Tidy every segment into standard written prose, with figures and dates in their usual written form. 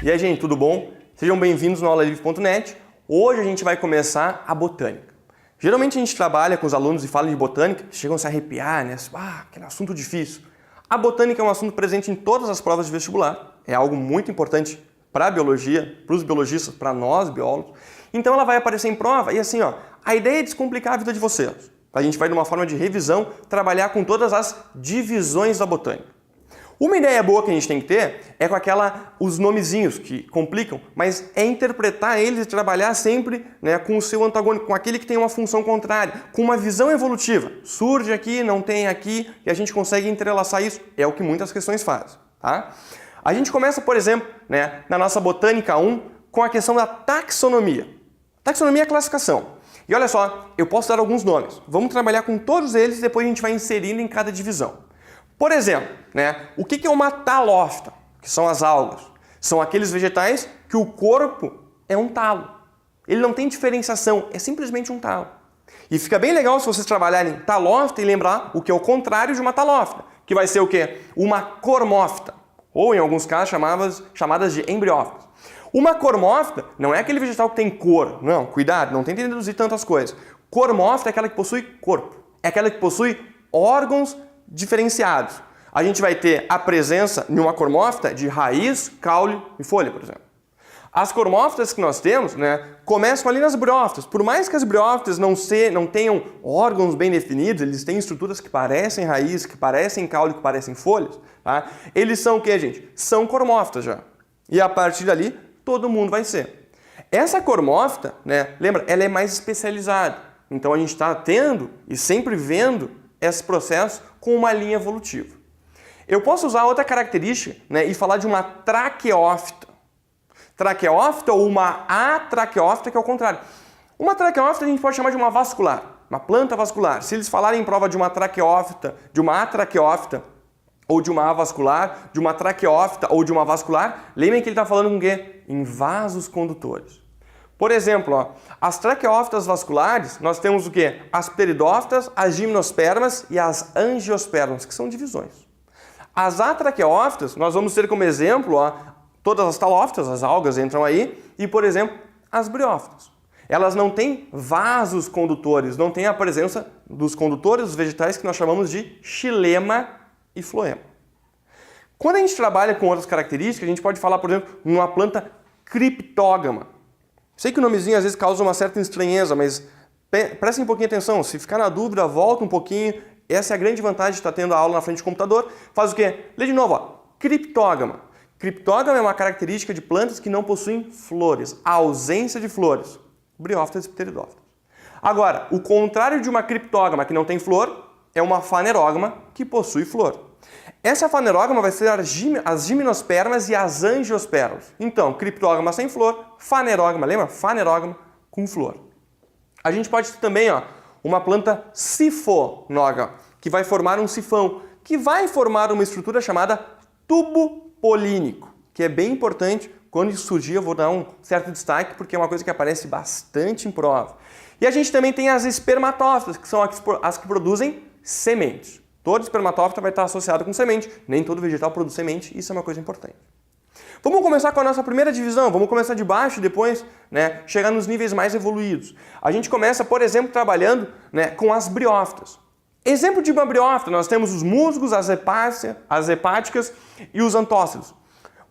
E aí, gente, tudo bom? Sejam bem-vindos no aulalivre.net. Hoje a gente vai começar a botânica. Geralmente a gente trabalha com os alunos e fala de botânica, chegam a se arrepiar, né? Aquele assunto difícil. A botânica é um assunto presente em todas as provas de vestibular. É algo muito importante para a biologia, para os biologistas, para nós biólogos. Então ela vai aparecer em prova e assim, ó, a ideia é descomplicar a vida de vocês. A gente vai, de uma forma de revisão, trabalhar com todas as divisões da botânica. Uma ideia boa que a gente tem que ter é com os nomezinhos que complicam, mas é interpretar eles e trabalhar sempre, né, com o seu antagônico, com aquele que tem uma função contrária, com uma visão evolutiva. Surge aqui, não tem aqui, e a gente consegue entrelaçar isso. É o que muitas questões fazem. Tá? A gente começa, por exemplo, né, na nossa Botânica 1, com a questão da taxonomia. Taxonomia é classificação. E olha só, eu posso dar alguns nomes. Vamos trabalhar com todos eles e depois a gente vai inserindo em cada divisão. Por exemplo, né, o que é uma talófita? Que são as algas. São aqueles vegetais que o corpo é um talo. Ele não tem diferenciação, é simplesmente um talo. E fica bem legal se vocês trabalharem talófita e lembrar o que é o contrário de uma talófita, que vai ser o quê? Uma cormófita, ou em alguns casos chamadas de embriófitas. Uma cormófita não é aquele vegetal que tem cor, não, cuidado, não tente deduzir tantas coisas. Cormófita é aquela que possui corpo, é aquela que possui órgãos diferenciados. A gente vai ter a presença em uma cormófita de raiz, caule e folha, por exemplo. As cormófitas que nós temos, né, começam ali nas briófitas. Por mais que as briófitas não tenham órgãos bem definidos, eles têm estruturas que parecem raiz, que parecem caule, que parecem folhas, tá? Eles são o que, gente? São cormófitas já. E a partir dali, todo mundo vai ser. Essa cormófita, né, lembra, ela é mais especializada. Então a gente está tendo e sempre vendo esse processo com uma linha evolutiva. Eu posso usar outra característica, né, e falar de uma traqueófita. Traqueófita ou uma atraqueófita, que é o contrário. Uma traqueófita a gente pode chamar de uma vascular, uma planta vascular. Se eles falarem em prova de uma traqueófita, de uma atraqueófita, ou de uma avascular, de uma traqueófita ou de uma vascular, lembrem que ele está falando com o quê? Em vasos condutores. Por exemplo, ó, as traqueófitas vasculares, nós temos o quê? As pteridófitas, as gimnospermas e as angiospermas, que são divisões. As atraqueófitas, nós vamos ter como exemplo, ó, todas as talófitas, as algas entram aí, e, por exemplo, as briófitas. Elas não têm vasos condutores, não têm a presença dos condutores dos vegetais que nós chamamos de xilema e floema. Quando a gente trabalha com outras características, a gente pode falar, por exemplo, numa planta criptógama. Sei que o nomezinho às vezes causa uma certa estranheza, mas prestem um pouquinho atenção. Se ficar na dúvida, volta um pouquinho. Essa é a grande vantagem de estar tendo a aula na frente do computador. Faz o quê? Lê de novo, ó. Criptógama. Criptógama é uma característica de plantas que não possuem flores. A ausência de flores. Briófitas e pteridófitas. Agora, o contrário de uma criptógama que não tem flor é uma fanerógama que possui flor. Essa fanerógama vai ser as gimnospermas e as angiospermas. Então, criptógama sem flor, fanerógama, lembra? Fanerógama com flor. A gente pode ter também, ó, uma planta sifonógama, que vai formar um sifão, que vai formar uma estrutura chamada tubo polínico, que é bem importante. Quando isso surgir, eu vou dar um certo destaque, porque é uma coisa que aparece bastante em prova. E a gente também tem as espermatófitas, que são as que produzem sementes. Todo espermatófita vai estar associado com semente, nem todo vegetal produz semente, isso é uma coisa importante. Vamos começar com a nossa primeira divisão, vamos começar de baixo e depois, né, chegar nos níveis mais evoluídos. A gente começa, por exemplo, trabalhando, né, com as briófitas. Exemplo de uma briófita, nós temos os musgos, as hepáticas e os antócidos.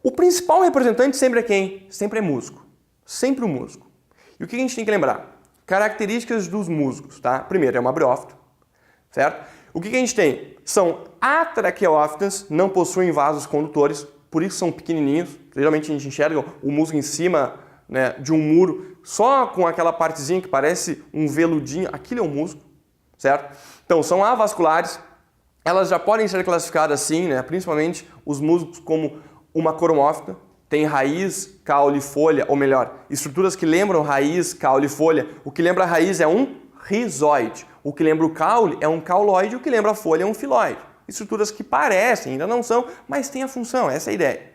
O principal representante sempre é quem? Sempre é musgo. Sempre o musgo. E o que a gente tem que lembrar? Características dos musgos, tá? Primeiro, é uma briófita, certo? O que a gente tem? São atraqueófitas, não possuem vasos condutores, por isso são pequenininhos. Geralmente a gente enxerga o musgo em cima, né, de um muro, só com aquela partezinha que parece um veludinho. Aquilo é um musgo, certo? Então, são avasculares. Elas já podem ser classificadas assim, né, principalmente os musgos, como uma cormófita. Tem raiz, caule, folha, ou melhor, estruturas que lembram raiz, caule, folha. O que lembra a raiz é um rizoide. O que lembra o caule é um cauloide, o que lembra a folha é um filóide. Estruturas que parecem, ainda não são, mas têm a função, essa é a ideia.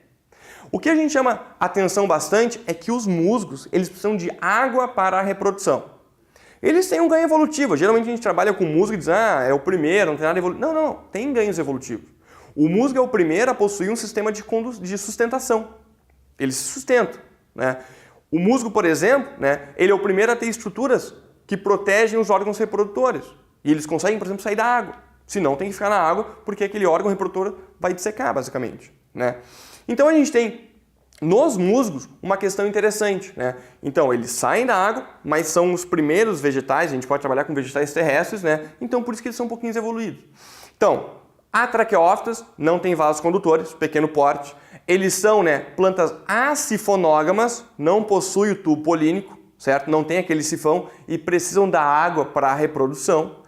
O que a gente chama atenção bastante é que os musgos, eles precisam de água para a reprodução. Eles têm um ganho evolutivo. Geralmente a gente trabalha com musgo e diz, é o primeiro, não tem nada evolutivo. Não, tem ganhos evolutivos. O musgo é o primeiro a possuir um sistema de sustentação. Ele se sustenta, né? O musgo, por exemplo, né, ele é o primeiro a ter estruturas que protegem os órgãos reprodutores. E eles conseguem, por exemplo, sair da água. Se não, tem que ficar na água, porque aquele órgão reprodutor vai dissecar, basicamente, né? Então a gente tem, nos musgos, uma questão interessante, né? Então, eles saem da água, mas são os primeiros vegetais, a gente pode trabalhar com vegetais terrestres, né? Então, por isso que eles são um pouquinho evoluídos. Então, a traqueófitas não tem vasos condutores, pequeno porte. Eles são, né, plantas acifonógamas, não possuem o tubo polínico, certo? Não tem aquele sifão e precisam da água para a reprodução.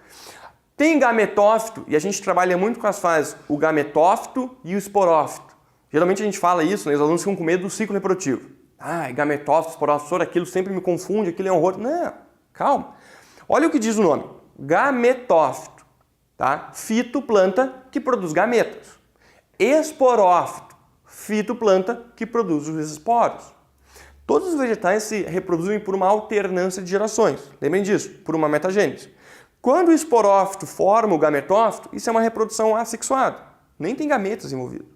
Tem gametófito, e a gente trabalha muito com as fases, o gametófito e o esporófito. Geralmente a gente fala isso, né? Os alunos ficam com medo do ciclo reprodutivo. Gametófito, esporófito, aquilo sempre me confunde, aquilo é um horror. Não, calma. Olha o que diz o nome. Gametófito, tá? Fitoplanta que produz gametas. Esporófito, fitoplanta que produz os esporos. Todos os vegetais se reproduzem por uma alternância de gerações. Lembrem disso, por uma metagênese. Quando o esporófito forma o gametófito, isso é uma reprodução assexuada. Nem tem gametas envolvidas.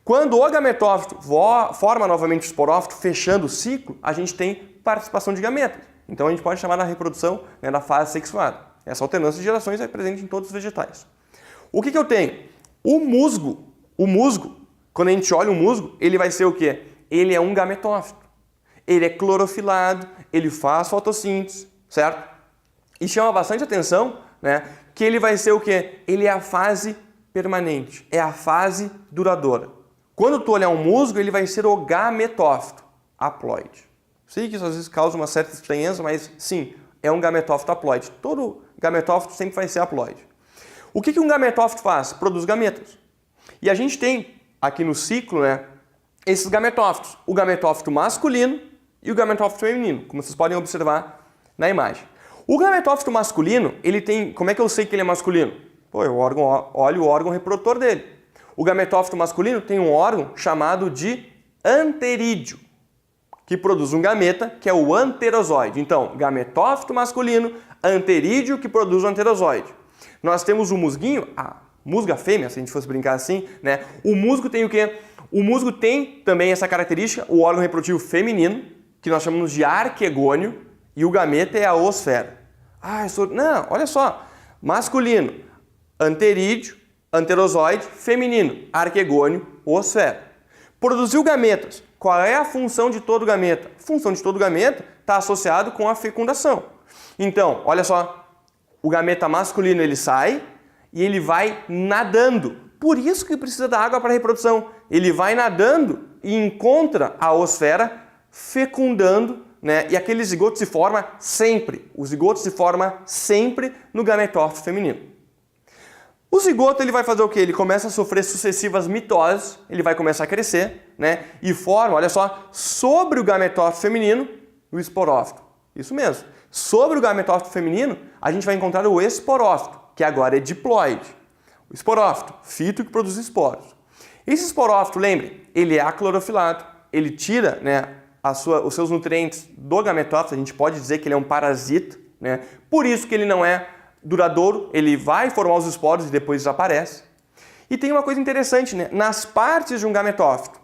Quando o gametófito forma novamente o esporófito, fechando o ciclo, a gente tem participação de gametas. Então a gente pode chamar da reprodução, né, da fase sexuada. Essa alternância de gerações é presente em todos os vegetais. O que eu tenho? O musgo, quando a gente olha o musgo, ele vai ser o quê? Ele é um gametófito. Ele é clorofilado, ele faz fotossíntese, certo? E chama bastante atenção, né, que ele vai ser o quê? Ele é a fase permanente, é a fase duradoura. Quando tu olhar um musgo, ele vai ser o gametófito haploide. Sei que isso às vezes causa uma certa estranheza, mas sim, é um gametófito haploide. Todo gametófito sempre vai ser haploide. O que um gametófito faz? Produz gametas. E a gente tem aqui no ciclo, né, esses gametófitos. O gametófito masculino e o gametófito feminino, como vocês podem observar na imagem. O gametófito masculino, ele tem... Como é que eu sei que ele é masculino? Eu olho o órgão reprodutor dele. O gametófito masculino tem um órgão chamado de anterídeo, que produz um gameta, que é o anterozoide. Então, gametófito masculino, anterídeo, que produz o anterozoide. Nós temos o musguinho, a musga fêmea, se a gente fosse brincar assim, né? O musgo tem o quê? O musgo tem também essa característica, o órgão reprodutivo feminino, que nós chamamos de arquegônio, e o gameta é a oosfera. Não, olha só, masculino, anterídeo, anterozoide, feminino, arquegônio, oosfera. Produziu gametas. Qual é a função de todo gameta? A função de todo gameta está associado com a fecundação. Então, olha só, o gameta masculino ele sai e ele vai nadando. Por isso que precisa da água para a reprodução. Ele vai nadando e encontra a oosfera fecundando, né? E aquele zigoto se forma sempre. O zigoto se forma sempre no gametófito feminino. O zigoto ele vai fazer o quê? Ele começa a sofrer sucessivas mitoses, ele vai começar a crescer, né? E forma, olha só, sobre o gametófito feminino, o esporófito. Isso mesmo. Sobre o gametófito feminino, a gente vai encontrar o esporófito, que agora é diploide. O esporófito, fito que produz esporos. Esse esporófito, lembre, ele é aclorofilado, ele tira, né, os seus nutrientes do gametófito, a gente pode dizer que ele é um parasita, né? Por isso que ele não é duradouro, ele vai formar os esporos e depois desaparece. E tem uma coisa interessante, né? Nas partes de um gametófito,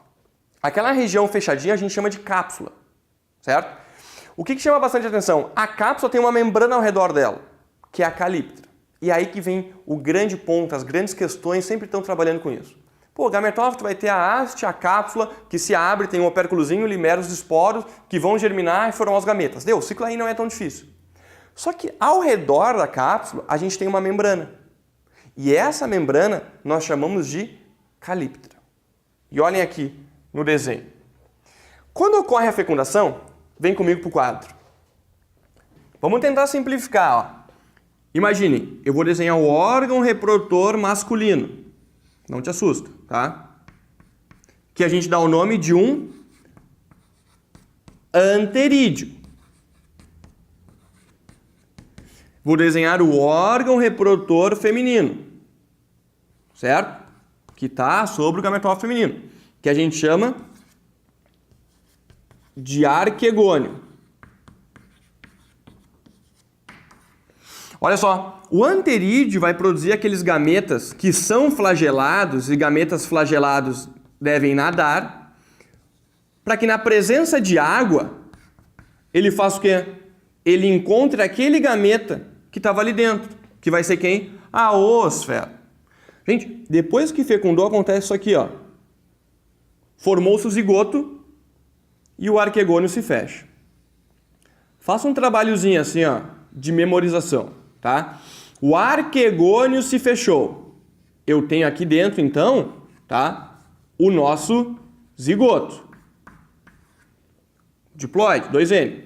aquela região fechadinha a gente chama de cápsula, certo? O que chama bastante atenção? A cápsula tem uma membrana ao redor dela, que é a calíptra. E aí que vem o grande ponto, as grandes questões sempre estão trabalhando com isso. O gametófito vai ter a haste, a cápsula, que se abre, tem um opérculozinho, libera os esporos, que vão germinar e formar os gametas. O ciclo aí não é tão difícil. Só que ao redor da cápsula, a gente tem uma membrana. E essa membrana nós chamamos de calíptra. E olhem aqui no desenho. Quando ocorre a fecundação, vem comigo para o quadro. Vamos tentar simplificar. Imagine, eu vou desenhar o órgão reprodutor masculino. Não te assusta, tá? Que a gente dá o nome de um anterídeo. Vou desenhar o órgão reprodutor feminino, certo? Que está sobre o gametófito feminino, que a gente chama de arquegônio. Olha só, o anterídeo vai produzir aqueles gametas que são flagelados, e gametas flagelados devem nadar, para que na presença de água, ele faça o quê? Ele encontre aquele gameta que estava ali dentro, que vai ser quem? A oosfera. Gente, depois que fecundou, acontece isso aqui, ó. Formou-se o zigoto e o arquegônio se fecha. Faça um trabalhozinho assim, ó, de memorização, tá? O arquegônio se fechou. Eu tenho aqui dentro, então, tá? O nosso zigoto. Diploide, 2N.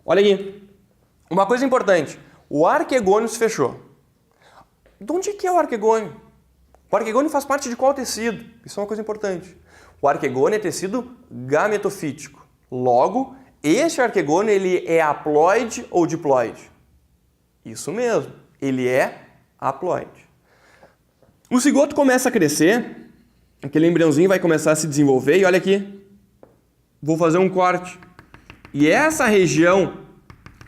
Olha aqui. Uma coisa importante. O arquegônio se fechou. De onde que é o arquegônio? O arquegônio faz parte de qual tecido? Isso é uma coisa importante. O arquegônio é tecido gametofítico. Logo, este arquegônio ele é haploide ou diploide? Isso mesmo, ele é haploide. O cigoto começa a crescer, aquele embriãozinho vai começar a se desenvolver e olha aqui, vou fazer um corte. E essa região,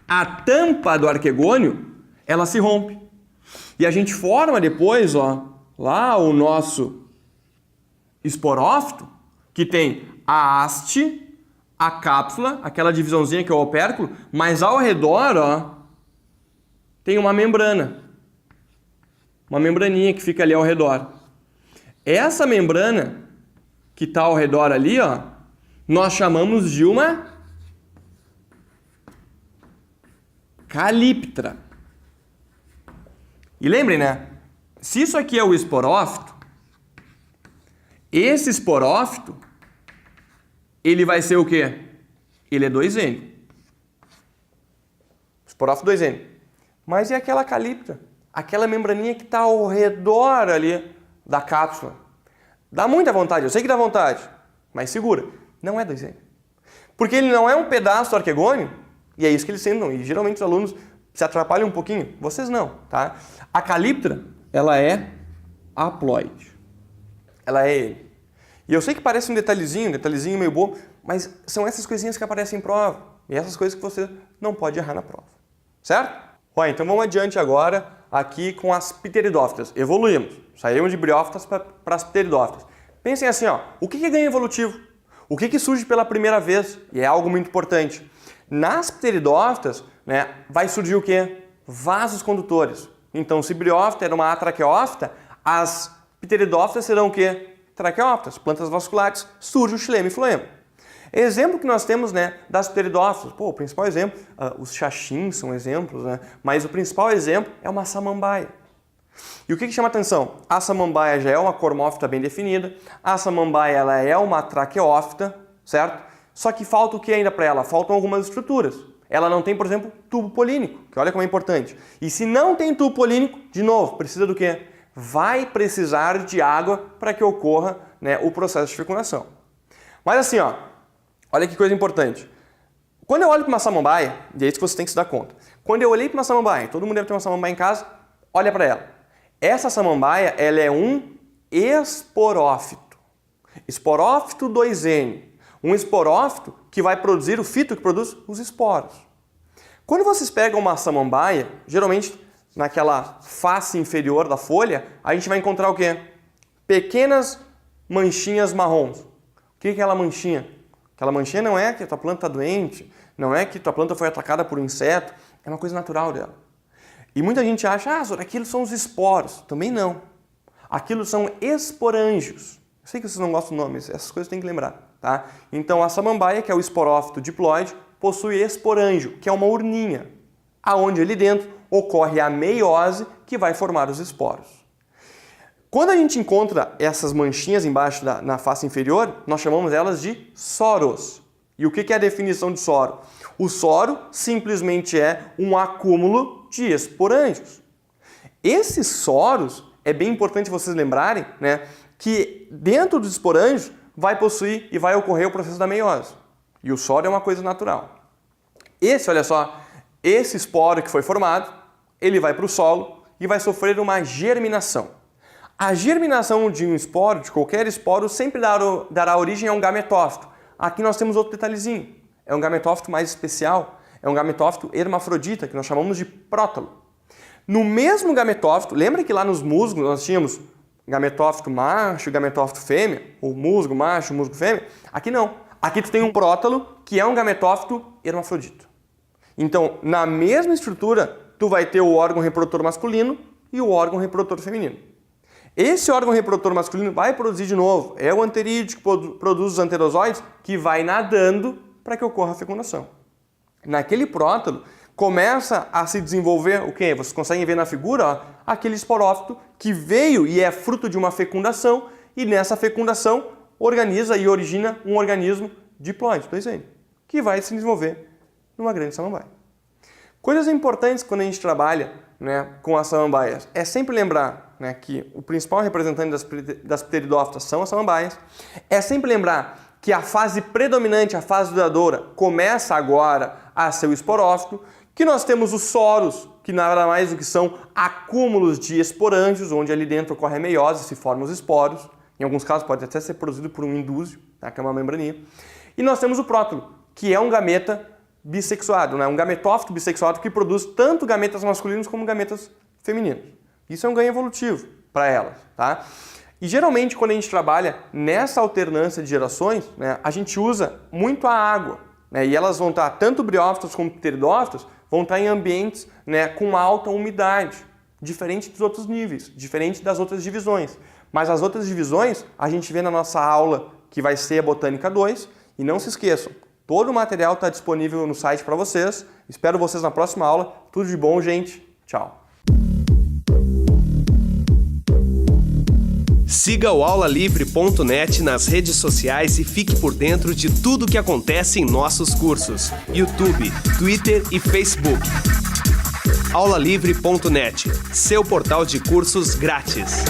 a tampa do arquegônio, ela se rompe. E a gente forma depois, ó, lá o nosso esporófito, que tem a haste, a cápsula, aquela divisãozinha que é o opérculo, mas ao redor, ó, tem uma membrana. Uma membraninha que fica ali ao redor. Essa membrana que está ao redor ali, ó, nós chamamos de uma calíptra. E lembrem, né? Se isso aqui é o esporófito, esse esporófito, ele vai ser o quê? Ele é 2N. Esporófito 2N. Mas e aquela calíptra? Aquela membraninha que está ao redor ali da cápsula. Dá muita vontade, eu sei que dá vontade, mas segura. Não é 2N. Porque ele não é um pedaço do arquegônio, e é isso que eles tentam. E geralmente os alunos se atrapalham um pouquinho. Vocês não, tá? A calíptra, ela é haploide. Ela é ele. E eu sei que parece um detalhezinho meio bobo, mas são essas coisinhas que aparecem em prova. E essas coisas que você não pode errar na prova. Certo? Ué, então vamos adiante agora aqui com as pteridófitas. Evoluímos. Saímos de briófitas para as pteridófitas. Pensem assim, ó, o que é ganho evolutivo? O que surge pela primeira vez? E é algo muito importante. Nas pteridófitas, né, vai surgir o quê? Vasos condutores. Então, se briófita era uma atraqueófita, as pteridófitas serão o quê? Traqueófitas, plantas vasculares, surge o xilema e floema. Exemplo que nós temos, né, das pteridófitas. Pô, o principal exemplo, os xaxins são exemplos, né, mas o principal exemplo é uma samambaia. E o que chama atenção? A samambaia já é uma cormófita bem definida, a samambaia ela é uma traqueófita, certo? Só que falta o que ainda para ela? Faltam algumas estruturas. Ela não tem, por exemplo, tubo polínico, que olha como é importante. E se não tem tubo polínico, de novo, precisa do quê? Vai precisar de água para que ocorra, né, o processo de fecundação. Mas assim, ó, olha que coisa importante. Quando eu olho para uma samambaia, e é isso que você tem que se dar conta. Quando eu olhei para uma samambaia, todo mundo deve ter uma samambaia em casa, olha para ela. Essa samambaia, ela é um esporófito. Esporófito 2N. Um esporófito que vai produzir o fito que produz os esporos. Quando vocês pegam uma samambaia, geralmente naquela face inferior da folha, a gente vai encontrar o quê? Pequenas manchinhas marrons. O que é aquela manchinha? Aquela manchinha não é que a tua planta está doente, não é que tua planta foi atacada por um inseto, é uma coisa natural dela. E muita gente acha, Zora, aquilo são os esporos. Também não. Aquilo são esporângios. Eu sei que vocês não gostam do nome, essas coisas tem que lembrar, tá? Então a samambaia, que é o esporófito diploide, possui esporângio, que é uma urninha, aonde ali dentro ocorre a meiose que vai formar os esporos. Quando a gente encontra essas manchinhas embaixo na face inferior, nós chamamos elas de soros. E o que é a definição de soro? O soro simplesmente é um acúmulo de esporângios. Esses soros, é bem importante vocês lembrarem, né, que dentro dos esporângios vai possuir e vai ocorrer o processo da meiose. E o soro é uma coisa natural. Olha só, esse esporo que foi formado, ele vai para o solo e vai sofrer uma germinação. A germinação de um esporo, de qualquer esporo, sempre dará origem a um gametófito. Aqui nós temos outro detalhezinho. É um gametófito mais especial, é um gametófito hermafrodita, que nós chamamos de prótalo. No mesmo gametófito, lembra que lá nos musgos nós tínhamos gametófito macho, gametófito fêmea, ou musgo macho, musgo fêmea? Aqui não. Aqui tu tem um prótalo que é um gametófito hermafrodito. Então, na mesma estrutura, tu vai ter o órgão reprodutor masculino e o órgão reprodutor feminino. Esse órgão reprodutor masculino vai produzir de novo, é o anterídeo que produz os anterosóides que vai nadando para que ocorra a fecundação. Naquele prótalo, começa a se desenvolver o quê? Vocês conseguem ver na figura, ó, aquele esporófito que veio e é fruto de uma fecundação e nessa fecundação organiza e origina um organismo diploide, 2N, que vai se desenvolver numa grande samambaia. Coisas importantes quando a gente trabalha, né, com as samambaias é sempre lembrar, né, que o principal representante das pteridófitas são as samambaias, é sempre lembrar que a fase predominante, a fase duradoura, começa agora a ser o esporófito, que nós temos os soros, que nada mais do que são acúmulos de esporângios, onde ali dentro ocorre a meiose, se formam os esporos. Em alguns casos pode até ser produzido por um indúsio, tá? Que é uma membraninha. E nós temos o prótalo, que é um gameta bissexuado, né? Um gametófito bissexuado que produz tanto gametas masculinos como gametas femininos. Isso é um ganho evolutivo para elas, tá? E geralmente quando a gente trabalha nessa alternância de gerações, né, a gente usa muito a água, né? E elas vão estar, tanto briófitas como pteridófitas, vão estar em ambientes, né, com alta umidade, diferente dos outros níveis, diferente das outras divisões. Mas as outras divisões a gente vê na nossa aula, que vai ser a Botânica 2. E não se esqueçam, todo o material está disponível no site para vocês. Espero vocês na próxima aula. Tudo de bom, gente. Tchau. Siga o aulalivre.net nas redes sociais e fique por dentro de tudo o que acontece em nossos cursos. YouTube, Twitter e Facebook. aulalivre.net, seu portal de cursos grátis.